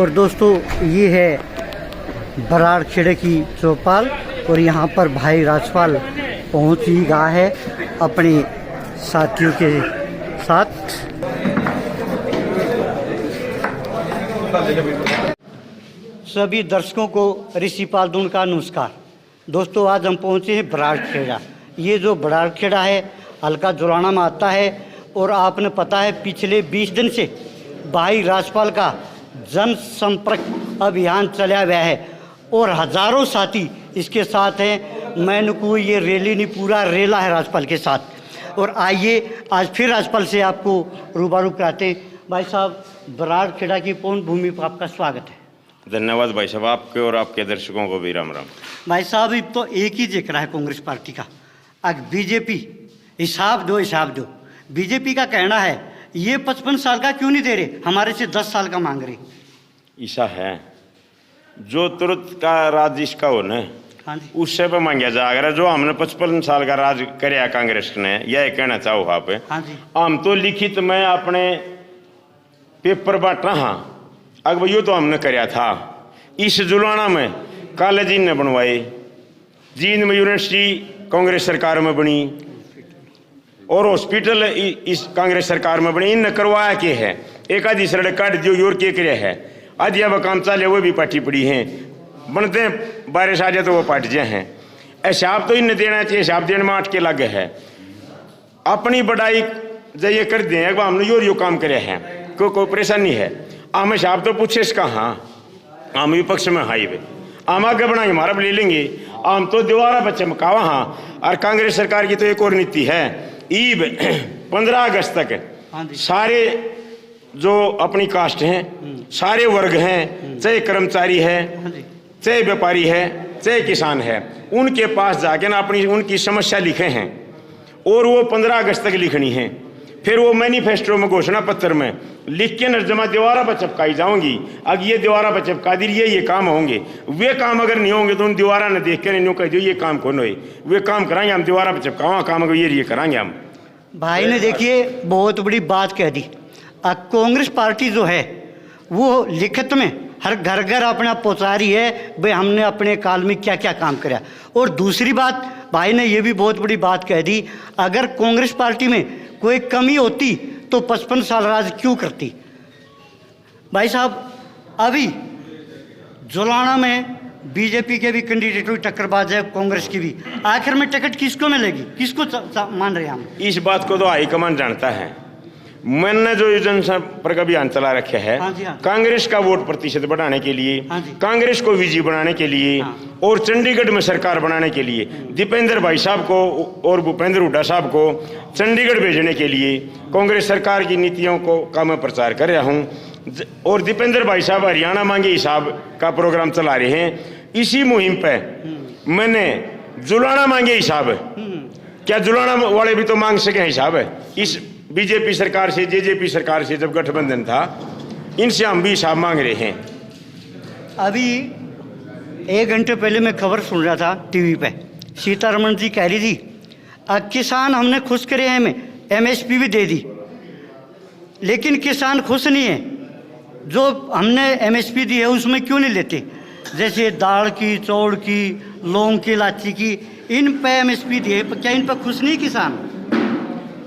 और दोस्तों ये है बराड़ खेड़े की चौपाल और यहाँ पर भाई राजपाल पहुँच ही गया है अपने साथियों के साथ। सभी दर्शकों को ऋषि पालदून का नमस्कार। दोस्तों आज हम पहुँचे हैं बराड़ खेड़ा। ये जो बराड़ खेड़ा है हल्का जुलाना में आता है और आपने पता है पिछले 20 दिन से भाई राजपाल का जन संपर्क अभियान चला हुआ है और हजारों साथी इसके साथ हैं। मैंने कोई ये रैली नहीं, पूरा रेला है राजपाल के साथ। और आइए आज फिर राजपाल से आपको रूबरू कराते हैं। भाई साहब बराड़ खेड़ा की पौन भूमि पर आपका स्वागत है। धन्यवाद भाई साहब, आपके और आपके दर्शकों को भी राम राम। भाई साहब अब तो एक ही जिक्र है कांग्रेस पार्टी का, अब बीजेपी हिसाब दो। बीजेपी का कहना है ये 55 साल का क्यों नहीं दे रहे, हमारे से 10 साल का मांग रहे। ऐसा है जो तुरंत का राज इसका हो न, हाँ जी, उससे पे मांगा जाएगा। जो हमने 55 साल का राज कराया कांग्रेस ने, यह कहना चाहो आप। हाँ जी, हम तो लिखित में अपने पेपर बांटा हाँ, अब यो तो हमने कराया था। इस जुलाना में कॉलेज ने बनवाए, जींद में यूनिवर्सिटी कांग्रेस सरकार में बनी और हॉस्पिटल इस कांग्रेस सरकार में बनी। इन करवाया के है एक आधी सड़क काट दियो योर के करे है, आधी अब काम चाले वो भी पाटी पड़ी हैं, बनते हैं बारिश आ जाए तो वो पाट जाए हैं। हिसाब तो इन देना चाहिए, हिसाब देने में 8 के लगे है। अपनी बढ़ाई जाइए कर दें, एक बार हमने यो काम करे हैं, कोई परेशानी है। हम हिसाब तो पूछे इसका हाँ, हम विपक्ष में हाई वे हम आगे बढ़ाएंगे, हमारा ले लेंगे। हम तो दीवारा पर चमकावा हाँ। और कांग्रेस सरकार की तो एक और नीति है, ईब 15 अगस्त तक सारे जो अपनी कास्ट हैं, सारे वर्ग हैं, चाहे कर्मचारी है, चाहे व्यापारी है, चाहे किसान है, उनके पास जाके ना अपनी उनकी समस्या लिखे हैं और वो 15 अगस्त तक लिखनी है। फिर वो मैनिफेस्टो में घोषणा पत्र में लिख के नजमा दीवारा पर चिपकाई जाऊंगी। अगर ये दीवारा पर चिपका दी ये काम होंगे, वे काम अगर नहीं होंगे तो उन दीवारा ने देख के नहीं कह दो ये काम कौन हो, वे काम कराएंगे हम दीवारा पर चिपकावा काम अगर ये कराएंगे हम। भाई ने देखिए बहुत बड़ी बात कह दी। कांग्रेस पार्टी जो है वो लिखित में हर घर घर अपना पहुँचा रही है भाई हमने अपने काल में क्या क्या काम कराया। और दूसरी बात भाई ने ये भी बहुत बड़ी बात कह दी, अगर कांग्रेस पार्टी में कोई कमी होती तो 55 साल राज क्यों करती। भाई साहब अभी जुलाना में बीजेपी के भी कैंडिडेट हुई टक्करबाज है, कांग्रेस की भी। आखिर में टिकट किसको मिलेगी, किसको मान रहे हैं हम? इस बात को तो हाईकमान जानता है। मैंने जो जनसंपर्क अभियान चला रखे है, हाँ जी, हाँ। कांग्रेस का वोट प्रतिशत बढ़ाने के लिए, हाँ, कांग्रेस को विजयी बनाने के लिए, हाँ। और चंडीगढ़ में सरकार बनाने के लिए दीपेंद्र भाई साहब को और भूपेंद्र हुड्डा साहब को चंडीगढ़ भेजने के लिए कांग्रेस सरकार की नीतियों का मैं प्रचार कर रहा हूँ। और दीपेंद्र भाई साहब हरियाणा मांगे हिसाब का प्रोग्राम चला रहे हैं। इसी मुहिम पे मैंने जुलाना मांगे हिसाब, क्या जुलाना वाले भी तो मांग सके हिसाब है। इस बीजेपी सरकार से, जेजेपी सरकार से जब गठबंधन था, इनसे हम भी हिसाब मांग रहे हैं। अभी 1 घंटे पहले मैं खबर सुन रहा था टीवी पे, सीतारमण जी कह रही थी किसान हमने खुश करे हैं, में एमएसपी भी दे दी, लेकिन किसान खुश नहीं है। जो हमने एमएसपी दी है उसमें क्यों नहीं लेते, जैसे दाल की, चौड़ की, लौंग की, इलायची की, इन पे एमएसपी दी है, क्या इन पर खुश नहीं किसान?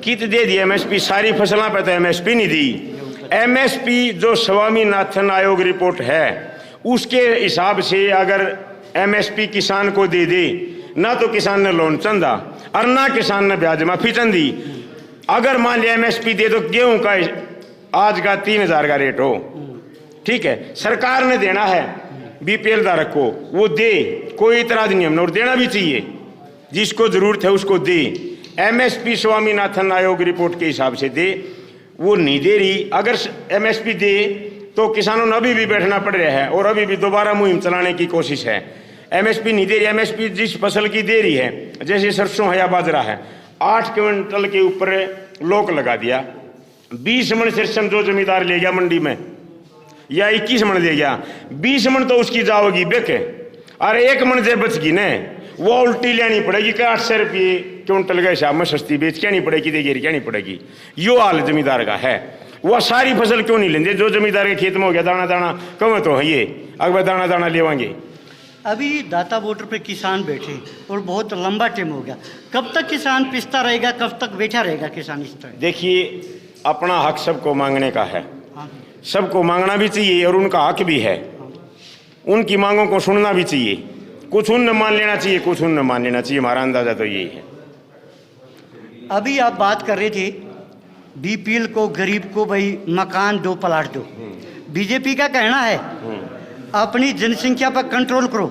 कित दे दी एमएसपी, सारी फसलों पे तो एमएसपी नहीं दी। एमएसपी जो स्वामीनाथन आयोग रिपोर्ट है उसके हिसाब से अगर एमएसपी किसान को दे दे, ना तो किसान ने लोन चंदा और ना किसान ने ब्याज माफी चंदी। अगर मान लिया एमएसपी दे, तो गेहूं का आज का 3000 का रेट हो, ठीक है, सरकार ने देना है बीपीएल धारक को, वो दे, कोई इतराज नहीं हमने, और देना भी चाहिए, जिसको जरूरत है उसको दे। एमएसपी स्वामीनाथन आयोग रिपोर्ट के हिसाब से दे, वो नहीं दे रही। अगर एमएसपी दे तो किसानों ने अभी भी बैठना पड़ रहा है और अभी भी दोबारा मुहिम चलाने की कोशिश है। एमएसपी नहीं दे रही, एमएसपी जिस फसल की दे रही है, जैसे सरसों है या बाजरा है, 8 क्विंटल के ऊपर लोक लगा दिया, 20 मन सरसों जो जमींदार ले गया मंडी में, या 21 मन ले गया, 20 मन तो उसकी जाओगी बेके, और 1 मन से बच गई न, वो उल्टी लेनी पड़ेगी कि 800 रुपये क्विंटल के हिसाब में सस्ती बेच क्या नहीं पड़ेगी, देगी क्या नहीं पड़ेगी। यो हाल जमींदार का है। वह सारी फसल क्यों नहीं लेंगे? जो जमींदार के खेत में हो गया दाना दाना कम तो है ये, अगर दाना दाना लेवाएंगे। अभी दाता बॉर्डर पे किसान बैठे और बहुत लंबा टाइम हो गया, कब तक किसान पिसता रहेगा, कब तक बैठा रहेगा किसान इस तरह? देखिए, अपना हक सबको मांगने का है, हाँ, सबको मांगना भी चाहिए और उनका हक भी है, उनकी मांगों को सुनना भी चाहिए। कुछ उन मान लेना चाहिए, कुछ उन मान लेना चाहिए। हमारा अंदाजा तो यही है। अभी आप बात कर रहे थे बीपीएल को, गरीब को भाई मकान दो, प्लाट दो। बीजेपी का कहना है अपनी जनसंख्या पर कंट्रोल करो,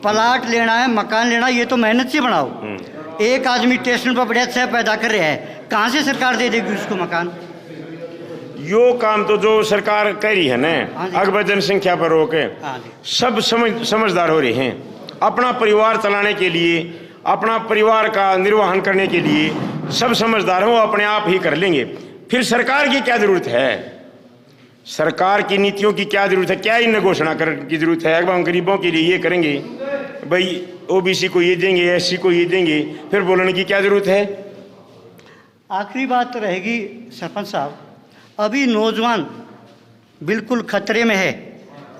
प्लाट लेना है, मकान लेना है, ये तो मेहनत से बनाओ। एक आदमी स्टेशन पर बढ़िया छह पैदा कर रहा है, कहाँ से सरकार दे देगी उसको मकान? यो काम तो जो सरकार कह रही है हाँ जी। ना, अकबर जनसंख्या पर रोके, हाँ जी। सब समझदार हो रहे हैं। अपना परिवार चलाने के लिए, अपना परिवार का निर्वहन करने के लिए सब समझदार हो, अपने आप ही कर लेंगे। फिर सरकार की क्या जरूरत है? सरकार की नीतियों की क्या जरूरत है? क्या इन्हें घोषणा करने की जरूरत है? अगर हम गरीबों के लिए ये करेंगे, भाई ओबीसी को ये देंगे, एससी को ये देंगे, फिर बोलने की क्या जरूरत है? आखिरी बात तो रहेगी सरपंच साहब, अभी नौजवान बिल्कुल खतरे में है,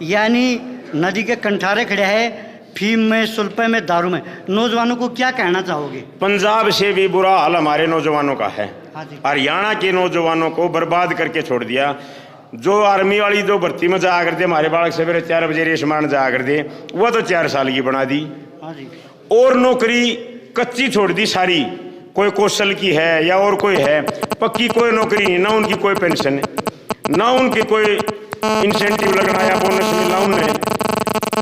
यानी नदी के कंठारे खड़े हैं, फीम में, सुल्फे में, दारू में। नौजवानों को क्या कहना चाहोगे? पंजाब से भी बुरा हाल हमारे नौजवानों का है। हाँ जी। हरियाणा के नौजवानों को बर्बाद करके छोड़ दिया। जो आर्मी वाली जो भर्ती में जाया करते, हमारे बालक सवेरे 4 बजे रेस मारने जाया करते, वह तो 4 साल की बना दी। हाँ जी। और नौकरी कच्ची छोड़ दी सारी, कोई कौशल की है या और कोई है, पक्की कोई नौकरी नहीं, ना उनकी कोई पेंशन, ना उनकी कोई इंसेंटिव लगना या बोनस मिलना। उनने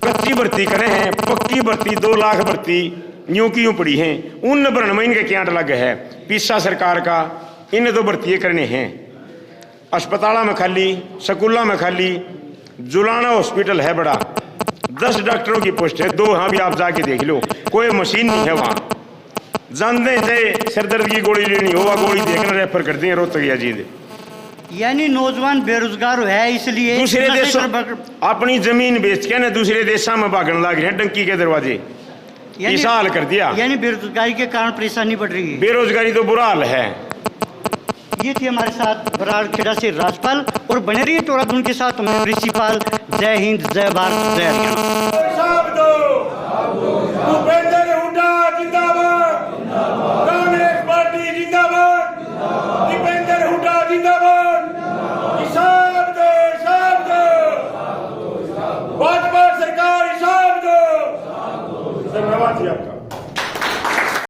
कच्ची भर्ती करे हैं, पक्की भर्ती 2 लाख भर्ती यूं की यूं पड़ी हैं। उन भरण में इनके क्या लग है? पिस्सा सरकार का, इन्हें तो भर्ती करने हैं। अस्पतालों में खाली, स्कूलों में खाली, जुलाना हॉस्पिटल है बड़ा, 10 डॉक्टरों की पोस्ट है, 2 हाँ भी आप जाके देख लो, कोई मशीन नहीं है वहाँ। जानते हैं सिरदर्द की गोली लेनी हो, गोली देखना रेफर करते हैं रोहतक या जींद। यानी नौजवान बेरोजगार है, इसलिए दूसरे देशों अपनी जमीन बेच के ना दूसरे देशों में भागने लग रहे हैं, डंकी के दरवाजे। ऐसा हाल कर दिया, यानी बेरोजगारी के कारण परेशानी बढ़ रही है। बेरोजगारी तो बुरा हाल है। ये थी हमारे साथ बराड़खेड़ा से राजपाल, और बने रहिए टोराधुन के साथ मैं प्रिंसिपाल। जय हिंद, जय भारत, जय हरियाणा। भूपेंद्र हुड्डा जिंदाबाद, कांग्रेस पार्टी जिंदाबाद, दीपेंद्र हुड्डा जिंदाबाद, हिसाब दो, भाजपा सरकार हिसाब दो। धन्यवाद जी आपका।